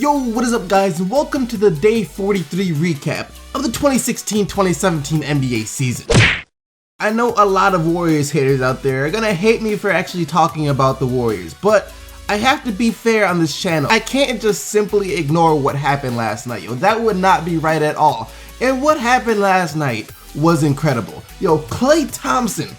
Yo, what is up guys, and welcome to the Day 43 recap of the 2016-2017 NBA season. I know a lot of Warriors haters out there are gonna hate me for actually talking about the Warriors, but I have to be fair on this channel. I can't just simply ignore what happened last night, yo. That would not be right at all. And what happened last night was incredible. Yo, Klay Thompson,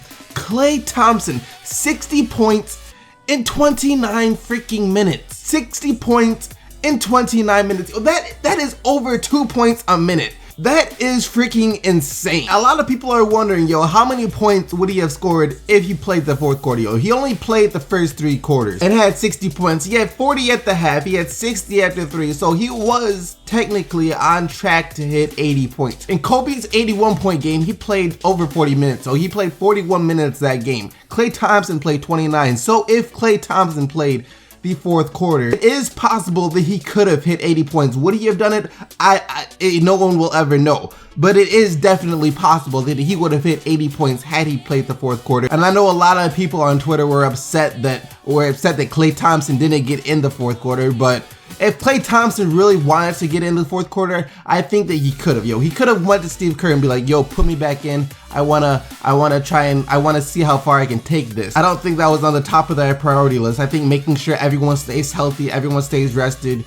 60 points in 29 freaking minutes. 60 points in 29 minutes. That is over 2 points a minute. That is freaking insane. A lot of people are wondering, yo, how many points would he have scored if he played the fourth quarter? Yo, he only played the first 3 quarters and had 60 points. He had 40 at the half. He had 60 after 3. So he was technically on track to hit 80 points. In Kobe's 81-point game, he played over 40 minutes. So he played 41 minutes that game. Klay Thompson played 29. So if Klay Thompson played the fourth quarter, it is possible that he could have hit 80 points. Would he have done it? No one will ever know. But it is definitely possible that he would have hit 80 points had he played the fourth quarter. And I know a lot of people on Twitter were upset that Klay Thompson didn't get in the fourth quarter, but if Klay Thompson really wanted to get in the fourth quarter, I think that he could have, yo. He could have went to Steve Kerr and be like, yo, put me back in. I wanna see how far I can take this. I don't think that was on the top of their priority list. I think making sure everyone stays healthy, everyone stays rested,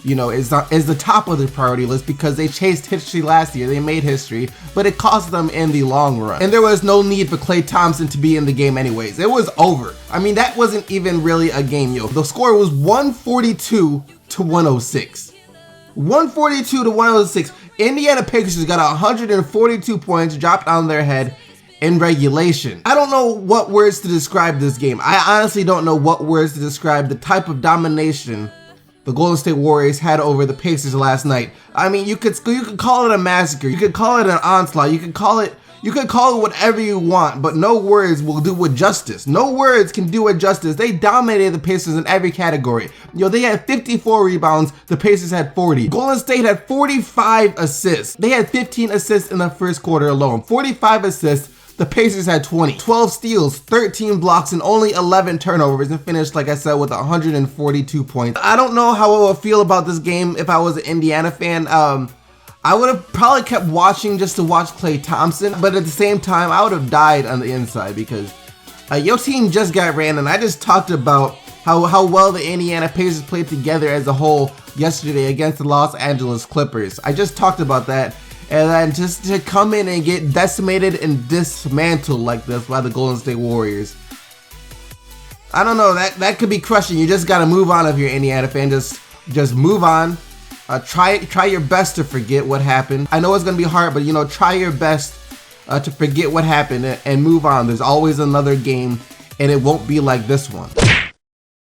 you know, is the top of the priority list, because they chased history last year. They made history, but it cost them in the long run. And there was no need for Klay Thompson to be in the game anyways. It was over. I mean, that wasn't even really a game, yo. The score was 142 to 106. 142 to 106. Indiana Pacers got 142 points dropped on their head in regulation. I don't know what words to describe this game. I honestly don't know what words to describe the type of domination the Golden State Warriors had over the Pacers last night. I mean, you could call it a massacre. You could call it an onslaught. You could call it whatever you want, but no words will do it justice. No words can do it justice. They dominated the Pacers in every category. Yo, they had 54 rebounds. The Pacers had 40. Golden State had 45 assists. They had 15 assists in the first quarter alone. 45 assists. The Pacers had 20, 12 steals, 13 blocks, and only 11 turnovers, and finished, like I said, with 142 points. I don't know how I would feel about this game if I was an Indiana fan. I would have probably kept watching just to watch Klay Thompson, but at the same time, I would have died on the inside because your team just got ran, and I just talked about how well the Indiana Pacers played together as a whole yesterday against the Los Angeles Clippers. I just talked about that. And then just to come in and get decimated and dismantled like this by the Golden State Warriors, I don't know, that could be crushing. You just gotta move on if you're an Indiana fan. Just move on. Try your best to forget what happened. I know it's gonna be hard, but you know, try your best to forget what happened and move on. There's always another game, and it won't be like this one.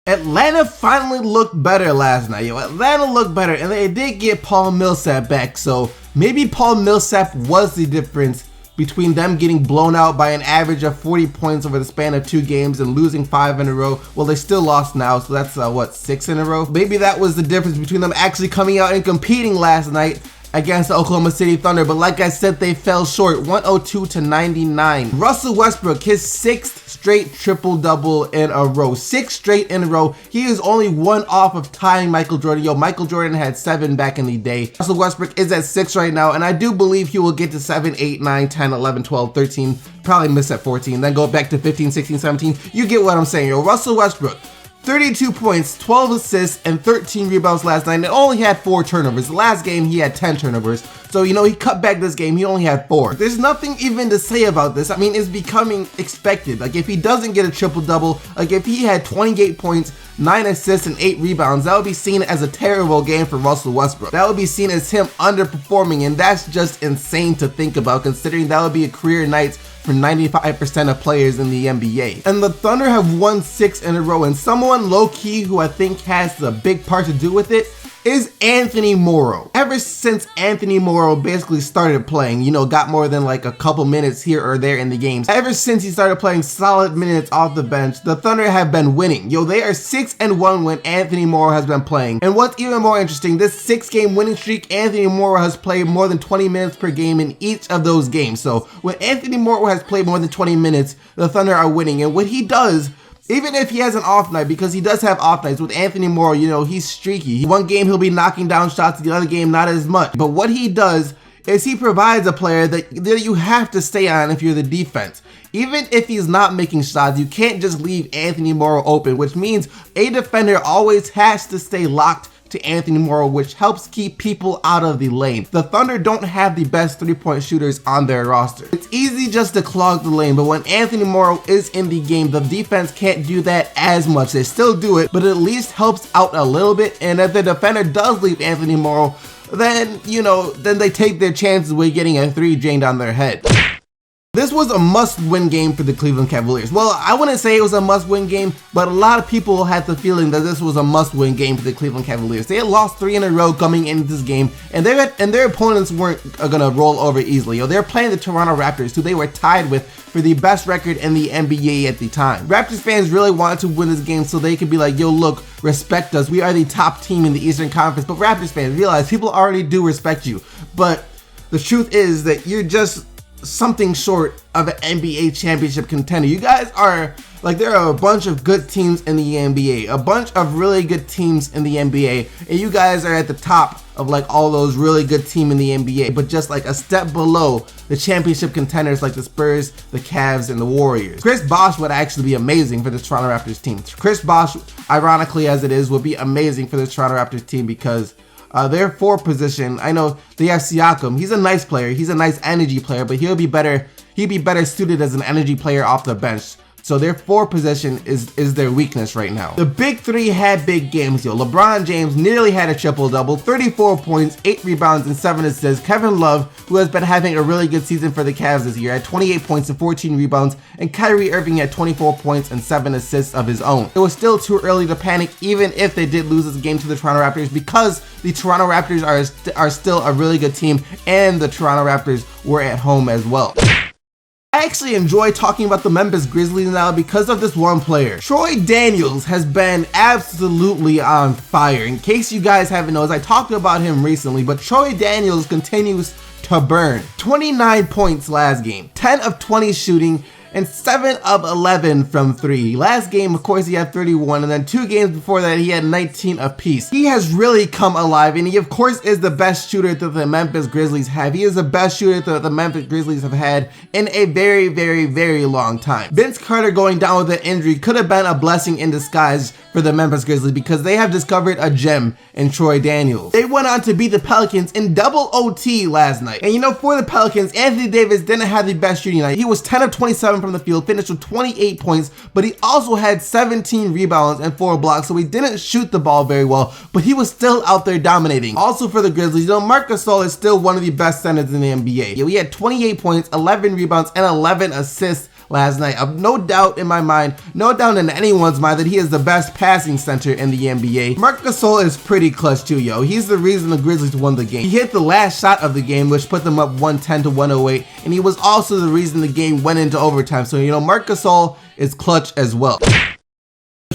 Atlanta finally looked better last night. Yo, Atlanta looked better, and they did get Paul Millsap back, so maybe Paul Millsap was the difference between them getting blown out by an average of 40 points over the span of 2 games and losing 5 in a row. Well, they still lost now, so that's what, 6 in a row? Maybe that was the difference between them actually coming out and competing last night against the Oklahoma City Thunder, but like I said, they fell short, 102 to 99. Russell Westbrook, his 6th straight triple-double in a row. 6 straight in a row. He is only 1 off of tying Michael Jordan. Yo, Michael Jordan had 7 back in the day. Russell Westbrook is at 6 right now, and I do believe he will get to 7, 8, 9, 10, 11, 12, 13, probably miss at 14, then go back to 15, 16, 17. You get what I'm saying, yo. Russell Westbrook, 32 points, 12 assists, and 13 rebounds last night, and only had 4 turnovers. The last game, he had 10 turnovers. So, you know, he cut back this game, he only had 4. There's nothing even to say about this. I mean, it's becoming expected. Like, if he doesn't get a triple-double, like, if he had 28 points, 9 assists, and 8 rebounds, that would be seen as a terrible game for Russell Westbrook. That would be seen as him underperforming, and that's just insane to think about, considering that would be a career night for 95% of players in the NBA. And the Thunder have won 6 in a row, and someone low-key who I think has a big part to do with it is Anthony Morrow. Ever since Anthony Morrow basically started playing, you know, got more than like a couple minutes here or there in the games, ever since he started playing solid minutes off the bench, the Thunder have been winning. Yo, they are 6-1 when Anthony Morrow has been playing. And what's even more interesting, this 6-game winning streak, Anthony Morrow has played more than 20 minutes per game in each of those games. So when Anthony Morrow has played more than 20 minutes, the Thunder are winning. And what he does Even if he has an off night, because he does have off nights with Anthony Morrow, you know, he's streaky. One game he'll be knocking down shots, the other game not as much. But what he does is he provides a player that you have to stay on if you're the defense. Even if he's not making shots, you can't just leave Anthony Morrow open, which means a defender always has to stay locked to Anthony Morrow, which helps keep people out of the lane. The Thunder don't have the best three-point shooters on their roster. It's easy just to clog the lane, but when Anthony Morrow is in the game, the defense can't do that as much. They still do it, but it at least helps out a little bit. And if the defender does leave Anthony Morrow, then, you know, then they take their chances with getting a three drained on their head. This was a must-win game for the Cleveland Cavaliers. Well, I wouldn't say it was a must-win game, but a lot of people had the feeling that this was a must-win game for the Cleveland Cavaliers. They had lost 3 in a row coming into this game, and their opponents weren't gonna roll over easily. They're playing the Toronto Raptors, who they were tied with for the best record in the NBA at the time. Raptors fans really wanted to win this game so they could be like, yo, look, respect us. We are the top team in the Eastern Conference. But Raptors fans realize people already do respect you. But the truth is that you're just something short of an NBA championship contender. You guys are like, there are a bunch of good teams in the NBA, a bunch of really good teams in the NBA, and you guys are at the top of like all those really good teams in the NBA, but just like a step below the championship contenders like the Spurs, the Cavs, and the Warriors. Chris Bosh would actually be amazing for the Toronto Raptors team. Chris Bosh, ironically as it is, would be amazing for the Toronto Raptors team because their 4 position, I know they have Siakam. He's a nice player. He's a nice energy player, but he'd be better suited as an energy player off the bench. So their 4 position is their weakness right now. The big 3 had big games, yo. LeBron James nearly had a triple-double, 34 points, 8 rebounds, and 7 assists. Kevin Love, who has been having a really good season for the Cavs this year, had 28 points and 14 rebounds, and Kyrie Irving had 24 points and 7 assists of his own. It was still too early to panic, even if they did lose this game to the Toronto Raptors, because the Toronto Raptors are still a really good team, and the Toronto Raptors were at home as well. I actually enjoy talking about the Memphis Grizzlies now because of this one player. Troy Daniels has been absolutely on fire. In case you guys haven't noticed, I talked about him recently, but Troy Daniels continues to burn. 29 points last game, 10 of 20 shooting, and 7 of 11 from 3. Last game, of course, he had 31, and then 2 games before that, he had 19 apiece. He has really come alive, and he, of course, is the best shooter that the Memphis Grizzlies have. He is the best shooter that the Memphis Grizzlies have had in a very, very, very long time. Vince Carter going down with an injury could have been a blessing in disguise for the Memphis Grizzlies because they have discovered a gem in Troy Daniels. They went on to beat the Pelicans in double OT last night. And you know, for the Pelicans, Anthony Davis didn't have the best shooting night. He was 10 of 27 from the field, finished with 28 points, but he also had 17 rebounds and 4 blocks, so he didn't shoot the ball very well, but he was still out there dominating. Also for the Grizzlies, you know, Marc Gasol is still one of the best centers in the NBA. He had 28 points, 11 rebounds, and 11 assists last night. No doubt in my mind, no doubt in anyone's mind that he is the best passing center in the NBA. Marc Gasol is pretty clutch too, yo. He's the reason the Grizzlies won the game. He hit the last shot of the game, which put them up 110 to 108, and he was also the reason the game went into overtime. So, you know, Marc Gasol is clutch as well.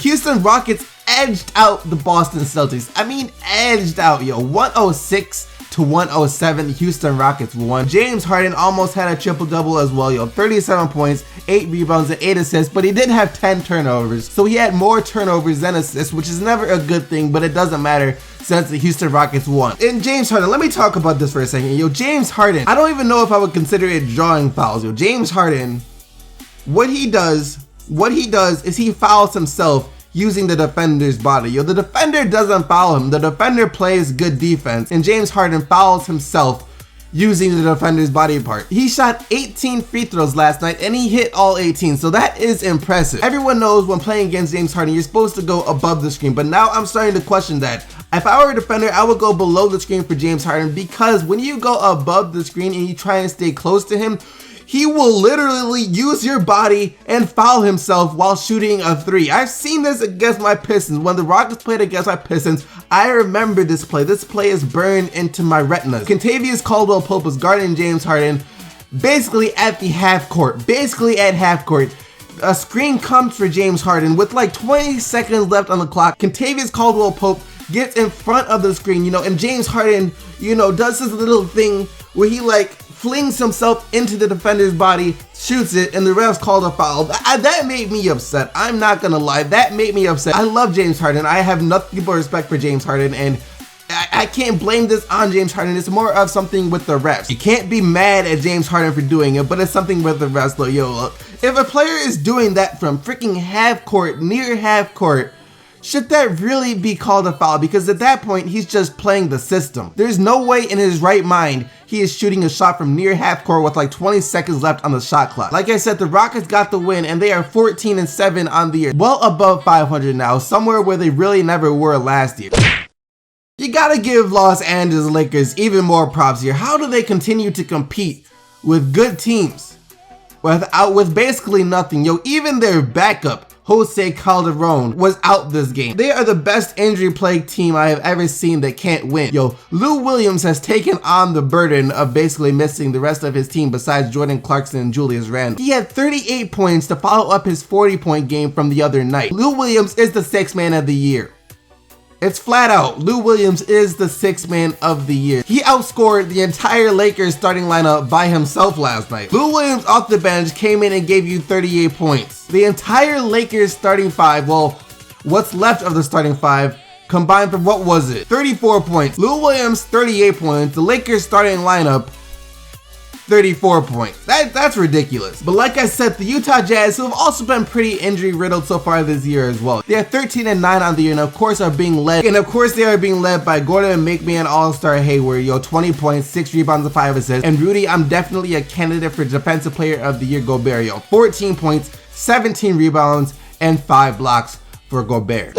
Houston Rockets edged out the Boston Celtics. I mean, edged out, yo. 106 to 107, the Houston Rockets won. James Harden almost had a triple-double as well, yo. 37 points, 8 rebounds, and 8 assists, but he did have 10 turnovers. So he had more turnovers than assists, which is never a good thing, but it doesn't matter since the Houston Rockets won. And James Harden, let me talk about this for a second. Yo, James Harden, I don't even know if I would consider it drawing fouls. Yo, James Harden, what he does is he fouls himself using the defender's body. Yo, the defender doesn't foul him. The defender plays good defense, and James Harden fouls himself using the defender's body part. He shot 18 free throws last night, and he hit all 18, so that is impressive. Everyone knows when playing against James Harden, you're supposed to go above the screen, but now I'm starting to question that. If I were a defender, I would go below the screen for James Harden, because when you go above the screen and you try and stay close to him, he will literally use your body and foul himself while shooting a 3. I've seen this against my Pistons. When the Rockets played against my Pistons, I remember this play. This play is burned into my retinas. Kentavious Caldwell-Pope was guarding James Harden basically at the half court. A screen comes for James Harden with like 20 seconds left on the clock. Kentavious Caldwell-Pope gets in front of the screen, you know, and James Harden, you know, does this little thing where he like flings himself into the defender's body, shoots it, and the refs called a foul. That made me upset. I'm not gonna lie, that made me upset. I love James Harden. I have nothing but respect for James Harden, and I can't blame this on James Harden. It's more of something with the refs. You can't be mad at James Harden for doing it, but it's something with the refs. Though, yo, look, if a player is doing that from freaking half court, near half court, should that really be called a foul? Because at that point, he's just playing the system. There's no way in his right mind he is shooting a shot from near half court with like 20 seconds left on the shot clock. Like I said, the Rockets got the win, and they are 14-7 on the year, well above 500 now, somewhere where they really never were last year. You gotta give Los Angeles Lakers even more props here. How do they continue to compete with good teams with basically nothing? Yo, even their backup, Jose Calderon, was out this game. They are the best injury-plagued team I have ever seen that can't win. Yo, Lou Williams has taken on the burden of basically missing the rest of his team besides Jordan Clarkson and Julius Randle. He had 38 points to follow up his 40-point game from the other night. Lou Williams is the sixth man of the year. It's flat out, Lou Williams is the sixth man of the year. He outscored the entire Lakers starting lineup by himself last night. Lou Williams off the bench came in and gave you 38 points. The entire Lakers starting five, well, what's left of the starting five, combined for what was it? 34 points. Lou Williams, 38 points. The Lakers starting lineup, 34 points. That's ridiculous. But like I said, the Utah Jazz, who have also been pretty injury riddled so far this year as well. They are 13-9 on the year, and of course they are being led by Gordon McMahon, All-Star Hayward, yo, 20 points, 6 rebounds and 5 assists. And Rudy, I'm definitely a candidate for Defensive Player of the Year, Gobert, yo, 14 points, 17 rebounds, and 5 blocks for Gobert.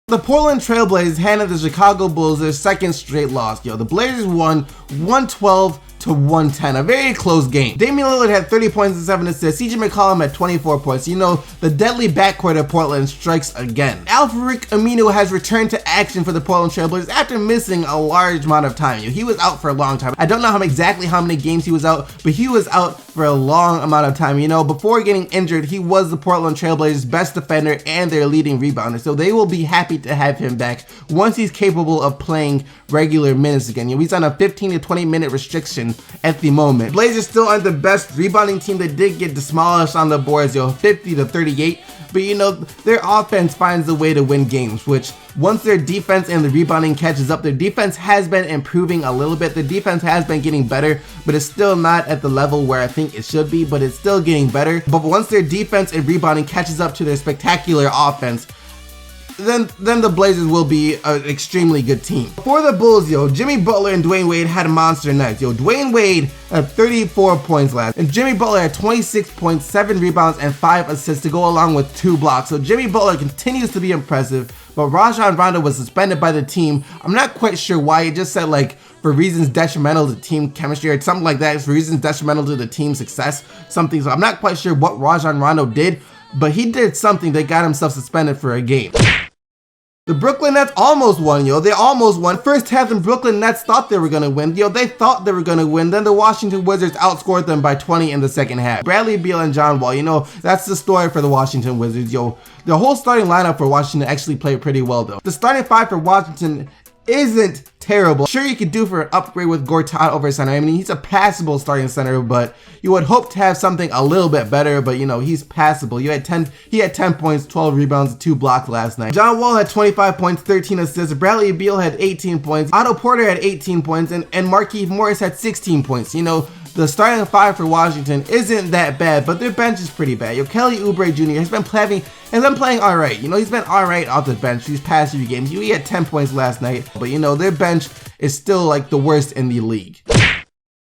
The Portland Trailblazers handed the Chicago Bulls their second straight loss. Yo, the Blazers won 112-110, a very close game. Damian Lillard had 30 points and 7 assists. CJ McCollum had 24 points. You know, the deadly backcourt of Portland strikes again. Al-Farouq Aminu has returned to action for the Portland Trailblazers after missing a large amount of time. He was out for a long time. I don't know exactly how many games he was out, but he was out for a long amount of time. You know, before getting injured, he was the Portland Trailblazers' best defender and their leading rebounder. So they will be happy to have him back once he's capable of playing regular minutes again. You know, he's on a 15 to 20 minute restriction at the moment. Blazers still aren't the best rebounding team. They did get demolished on the boards, yo, 50-38. But you know, their offense finds a way to win games, which once their defense and the rebounding catches up, their defense has been improving a little bit. The defense has been getting better, but it's still not at the level where I think it should be, but it's still getting better. But once their defense and rebounding catches up to their spectacular offense, then the Blazers will be an extremely good team. For the Bulls, yo, Jimmy Butler and Dwayne Wade had monster nights. Yo, Dwayne Wade had 34 points last, and Jimmy Butler had 26 points, 7 rebounds, and 5 assists to go along with 2 blocks. So Jimmy Butler continues to be impressive, but Rajon Rondo was suspended by the team. I'm not quite sure why. It just said like for reasons detrimental to team chemistry or something like that. It's for reasons detrimental to the team's success, something. So I'm not quite sure what Rajon Rondo did, but he did something that got himself suspended for a game. The Brooklyn Nets almost won, yo. They almost won. First half, the Brooklyn Nets thought they were going to win. Yo, they thought they were going to win. Then the Washington Wizards outscored them by 20 in the second half. Bradley Beal and John Wall, you know, that's the story for the Washington Wizards, yo. The whole starting lineup for Washington actually played pretty well, though. The starting five for Washington isn't terrible. Sure, you could do for an upgrade with Gortat over center. I mean, he's a passable starting center, but you would hope to have something a little bit better, but you know, he's passable. He had 10 points, 12 rebounds, and 2 blocks last night. John Wall had 25 points, 13 assists. Bradley Beal had 18 points. Otto Porter had 18 points, and Markieff Morris had 16 points. You know, the starting five for Washington isn't that bad, but their bench is pretty bad. Yo, Kelly Oubre Jr. has been playing all right. You know, he's been all right off the bench these past few games. He had 10 points last night, but you know, their bench is still like the worst in the league.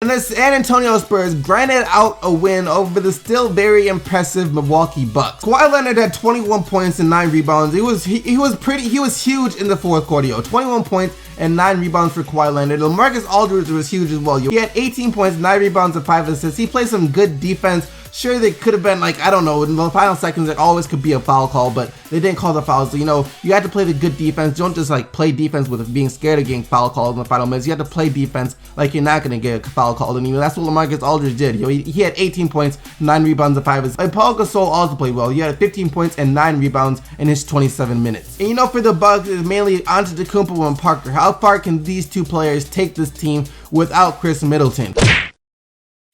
And the San Antonio Spurs grinded out a win over the still very impressive Milwaukee Bucks. Kawhi Leonard had 21 points and 9 rebounds. He was huge in the fourth quarter, yo. 21 points and 9 rebounds for Kawhi Leonard. LaMarcus Aldridge was huge as well, yo. He had 18 points, 9 rebounds, and 5 assists. He played some good defense. Sure, they could have been like, I don't know, in the final seconds there always could be a foul call, but they didn't call the fouls. So, you know, you have to play the good defense. Don't just like play defense with being scared of getting foul called in the final minutes. You have to play defense like you're not going to get a foul called. And you know, that's what LaMarcus Aldridge did. You know, he had 18 points, 9 rebounds, and 5 assists. And Paul Gasol also played well. He had 15 points and 9 rebounds in his 27 minutes. And you know, for the Bucks, it's mainly Antetokounmpo and Parker. How far can these two players take this team without Chris Middleton?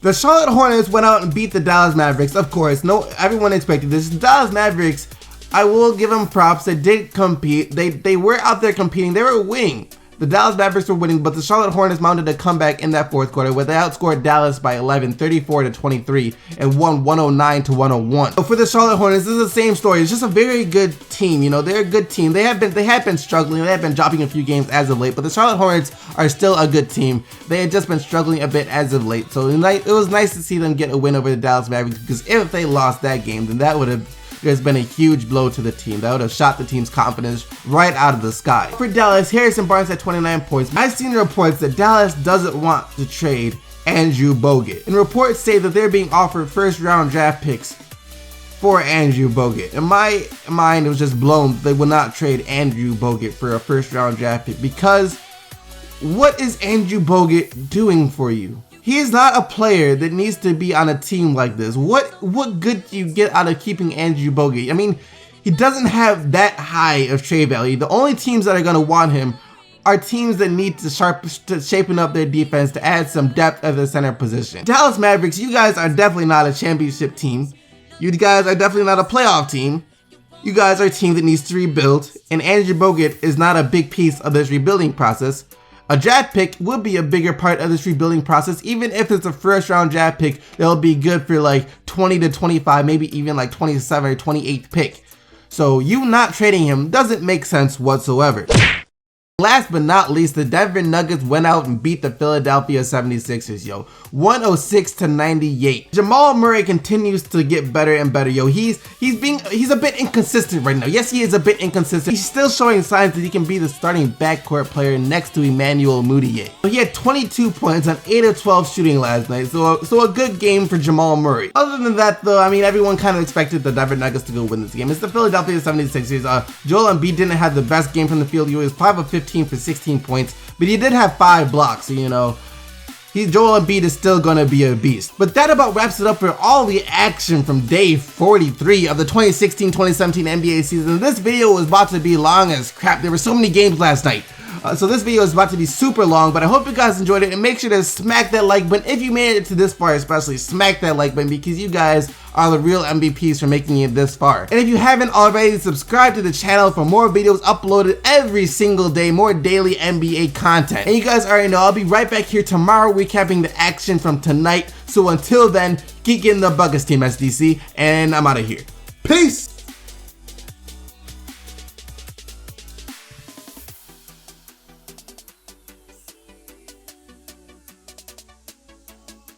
The Charlotte Hornets went out and beat the Dallas Mavericks. Of course, everyone expected this. The Dallas Mavericks, I will give them props. They did compete. They were out there competing. They were winning. The Dallas Mavericks were winning, but the Charlotte Hornets mounted a comeback in that fourth quarter where they outscored Dallas by 11, 34-23, and won 109-101. So for the Charlotte Hornets, this is the same story. It's just a very good team. You know, they're a good team. They have been struggling. They have been dropping a few games as of late, but the Charlotte Hornets are still a good team. They had just been struggling a bit as of late. So it was nice to see them get a win over the Dallas Mavericks, because if they lost that game, then that would have been a huge blow to the team. That would have shot the team's confidence right out of the sky. For Dallas, Harrison Barnes had 29 points. I've seen reports that Dallas doesn't want to trade Andrew Bogut. And reports say that they're being offered first-round draft picks for Andrew Bogut. In my mind, it was just blown. They would not trade Andrew Bogut for a first-round draft pick, because what is Andrew Bogut doing for you? He is not a player that needs to be on a team like this. What good do you get out of keeping Andrew Bogut? I mean, he doesn't have that high of trade value. The only teams that are going to want him are teams that need to shapen up their defense to add some depth at the center position. Dallas Mavericks, you guys are definitely not a championship team. You guys are definitely not a playoff team. You guys are a team that needs to rebuild, and Andrew Bogut is not a big piece of this rebuilding process. A draft pick would be a bigger part of this rebuilding process. Even if it's a first round draft pick, that'll be good for like 20 to 25, maybe even like 27 or 28 pick. So you not trading him doesn't make sense whatsoever. Last but not least, the Denver Nuggets went out and beat the Philadelphia 76ers, yo. 106-98. Jamal Murray continues to get better and better, yo. He's a bit inconsistent right now. Yes, he is a bit inconsistent. He's still showing signs that he can be the starting backcourt player next to Emmanuel Mudiay. He had 22 points on 8 of 12 shooting last night, so a good game for Jamal Murray. Other than that, though, I mean, everyone kind of expected the Denver Nuggets to go win this game. It's the Philadelphia 76ers. Joel Embiid didn't have the best game from the field. He was 5 of 15 for 16 points, but he did have 5 blocks, so you know, Joel Embiid is still gonna be a beast. But that about wraps it up for all the action from day 43 of the 2016-2017 NBA season. This video was about to be long as crap. There were so many games last night. So this video is about to be super long, but I hope you guys enjoyed it, and make sure to smack that like button. If you made it to this far, especially smack that like button, because you guys are the real MVPs for making it this far. And if you haven't already, subscribe to the channel for more videos uploaded every single day, more daily NBA content. And you guys already know I'll be right back here tomorrow recapping the action from tonight. So until then, keep getting the buckets, Team SDC, and I'm out of here. Peace!